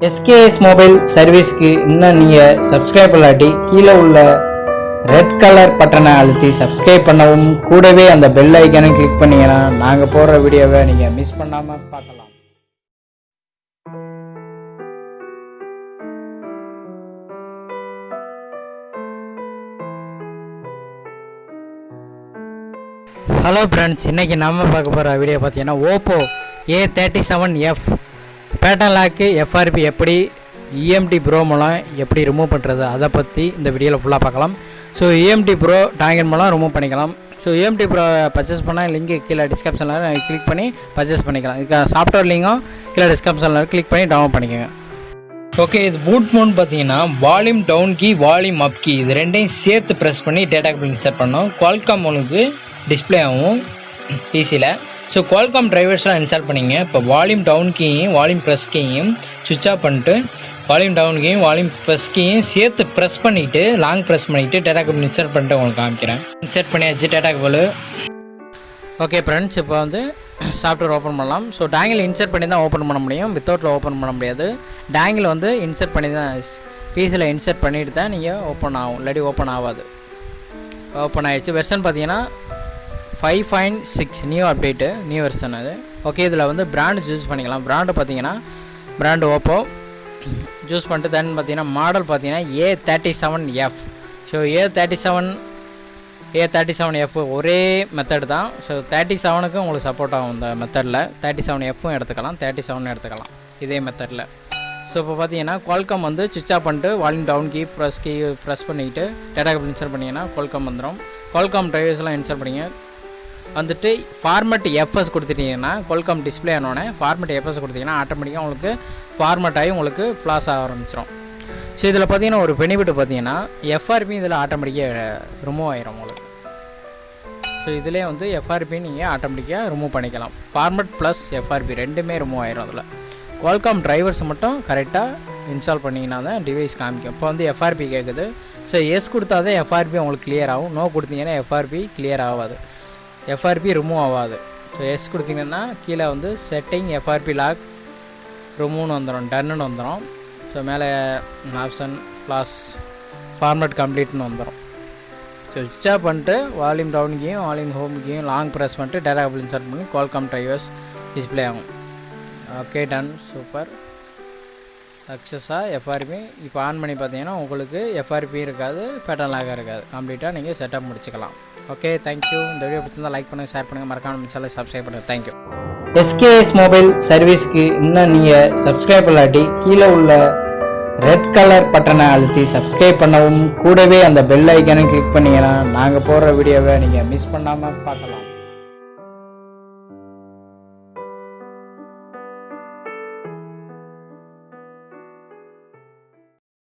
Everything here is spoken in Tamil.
SKS மொபைல் சர்வீஸ்க்கு இன்னும் நீங்கள் சப்ஸ்கிரைப் பண்ணாட்டி கீழே உள்ள ரெட் கலர் பட்டனை அழுத்தி சப்ஸ்கிரைப் பண்ணவும், கூடவே அந்த பெல் ஐக்கானை கிளிக் பண்ணிங்கன்னா நாங்கள் போடுற வீடியோவை நீங்கள் மிஸ் பண்ணாமல் பார்க்கலாம். ஹலோ ஃப்ரெண்ட்ஸ், இன்றைக்கி நம்ம பார்க்க போகிற வீடியோ பார்த்தீங்கன்னா Oppo A37F pattern lock FRP எப்படி EMT ப்ரோ மூலம் எப்படி ரிமூவ் பண்ணுறது அதை பற்றி இந்த வீடியோவில் ஃபுல்லாக பார்க்கலாம். ஸோ EMT ப்ரோ டாங்கன் மூலம் ரிமூவ் பண்ணிக்கலாம். ஸோ EMT ப்ரோ பர்ச்சேஸ் பண்ணால் லிங்க் கீழே டிஸ்கிரிப்ஷனில் கிளிக் பண்ணி பர்ச்சேஸ் பண்ணிக்கலாம். இதுக்கு சாஃப்ட்வேர் லிங்கும் கீழே டிஸ்கிரிப்ஷனில் கிளிக் பண்ணி டவுன்லோட் பண்ணிக்கோங்க. ஓகே, இது பூட் மோட் பார்த்தீங்கன்னா volume down key, volume up key இது ரெண்டையும் சேர்த்து ப்ரெஸ் பண்ணி டேட்டா கேபிள் இன்சர்ட் பண்ணோம். குவால்காம் உங்களுக்கு டிஸ்பிளே ஆகும் பிசியில். ஸோ குவால்காம் டிரைவர்ஸ்லாம் இன்ஸ்டால் பண்ணிங்க. இப்போ வால்யூம் டவுன் கீயும் வால்யூம் ப்ரெஸ் கீயும் சுவிட்ச் ஆஃப் பண்ணிட்டு வால்யூம் டவுன் கீயும் வால்யூம் ப்ரெஸ் கீயும் சேர்த்து ப்ரெஸ் பண்ணிவிட்டு லாங் ப்ரெஸ் பண்ணிவிட்டு டேட்டா கேபிள் இன்சர்ட் பண்ணிட்டு உங்களுக்கு காமிக்கிறேன். இன்சர்ட் பண்ணியாச்சு டேட்டா கேபிள். ஓகே ஃப்ரெண்ட்ஸ், இப்போ வந்து சாஃப்ட்வேர் ஓப்பன் பண்ணலாம். ஸோ டேங்கில் இன்சர்ட் பண்ணி தான் ஓப்பன் பண்ண முடியும், வித்தவுட்டில் ஓப்பன் பண்ண முடியாது. டேங்கில் வந்து இன்சர்ட் பண்ணி தான் பிசியில் இன்சர்ட் பண்ணிவிட்டு தான் நீங்கள் ஓப்பன் ஆகும், இல்லாட்டி ஓப்பன் ஆகாது. ஓப்பன் ஆகிடுச்சு. வெர்ஷன் பார்த்தீங்கன்னா 5.6 நியூ அப்டேட்டு, நியூ வெர்ஷன் அது. ஓகே, இதில் வந்து பிராண்டு சூஸ் பண்ணிக்கலாம். பிராண்டு பார்த்தீங்கன்னா பிராண்டு ஓப்போ சூஸ் பண்ணிட்டு தென் பார்த்தீங்கன்னா மாடல் பார்த்தீங்கன்னா A37F. ஸோ A37F ஒரே மெத்தட் தான். ஸோ 37க்கு உங்களுக்கு சப்போர்ட் ஆகும் இந்த மெத்தடில். 37Fம் எடுத்துக்கலாம், 37 எடுத்துக்கலாம் இதே மெத்தடில். ஸோ இப்போ பார்த்தீங்கன்னா குவால்காம் வந்து சுவிட்ச் ஆஃப் பண்ணிட்டு வால்யூம் டவுன் கீ ப்ரெஸ் பண்ணிக்கிட்டு டேட்டா கேபிள் இன்சர்ட் பண்ணிங்கன்னா குவால்காம் வந்துடும். குவால்காம் டிரைவர்ஸ்லாம் இன்சர்ட் பண்ணிங்க. வந்துட்டு ஃபார்மேட் FS கொடுத்துட்டிங்கன்னா குவால்காம் டிஸ்பிளே ஆனோடனே ஃபார்மேட் FS கொடுத்தீங்கன்னா ஆட்டோமேட்டிக்காக உங்களுக்கு ஃபார்மேட் ஆகி உங்களுக்கு ஃப்ளாஷ் ஆக ஆரம்பிச்சிடும். ஸோ இதில் பார்த்தீங்கன்னா ஒரு பெனிஃபிட் பார்த்தீங்கன்னா FRP இதில் ஆட்டோமேட்டிக்காக ரிமூவ் ஆகிரும் உங்களுக்கு. ஸோ இதிலே வந்து FRP நீங்கள் ஆட்டோமேட்டிக்காக ரிமூவ் பண்ணிக்கலாம். ஃபார்மேட் ப்ளஸ் FRP ரெண்டுமே ரிமூவ் ஆகிரும். அதில் குவால்காம் டிரைவர்ஸ் மட்டும் கரெக்டாக இன்ஸ்டால் பண்ணிங்கன்னா தான் டிவைஸ் காமிக்கும். இப்போ வந்து FRP கேட்குது. ஸோ எஸ் கொடுத்தா தான் FRP உங்களுக்கு கிளியர் ஆகும். நோ கொடுத்தீங்கன்னா FRP கிளியர் ஆகாது, FRP ரிமூவ் ஆகாது. ஸோ எஸ் கொடுத்தீங்கன்னா கீழே வந்து செட்டிங் FRP லாக் ரிமூவ்னு வந்துடும், டன்னுன்னு வந்துடும். ஸோ மேலே ஆப்ஷன் ப்ளாஸ் ஃபார்மேட் கம்ப்ளீட்னு வந்துடும். ஸோ சுவிட்ச் ஆஃப் பண்ணிட்டு வால்யூம் டவுன் கீயும் வால்யூம் ஹோம் கீயும் லாங் ப்ரெஸ் பண்ணிட்டு டேட்டா கேபிள் இன்சர்ட் பண்ணி குவால்காம் டிரைவர்ஸ் டிஸ்பிளே ஆகும். ஓகே, டன், சூப்பர், சக்ஸஸாக FRP இப்போ ஆன் பண்ணி பார்த்தீங்கன்னா உங்களுக்கு FRP இருக்காது, பேட்டர்ன் லாகாக இருக்காது. கம்ப்ளீட்டாக நீங்கள் செட்டப் முடிச்சுக்கலாம். Okay, thank you. இந்த வீடியோ பிடிச்சிருந்தால் லைக் பண்ணுங்கள், ஷேர் பண்ணுங்கள், மறக்காம சேனலை சப்ஸ்கிரைப் பண்ணுங்கள். தேங்க்யூ. SKS மொபைல் சர்வீஸ்க்கு இன்னும் நீங்கள் சப்ஸ்கிரைப் பண்ணாட்டி கீழே உள்ள ரெட் கலர் பட்டனை அழுத்தி சப்ஸ்கிரைப் பண்ணவும், கூடவே அந்த பெல் ஐக்கானை கிளிக் பண்ணிங்கன்னா நாங்கள் போடுற வீடியோவை நீங்கள் மிஸ் பண்ணாமல் பார்க்கலாம்.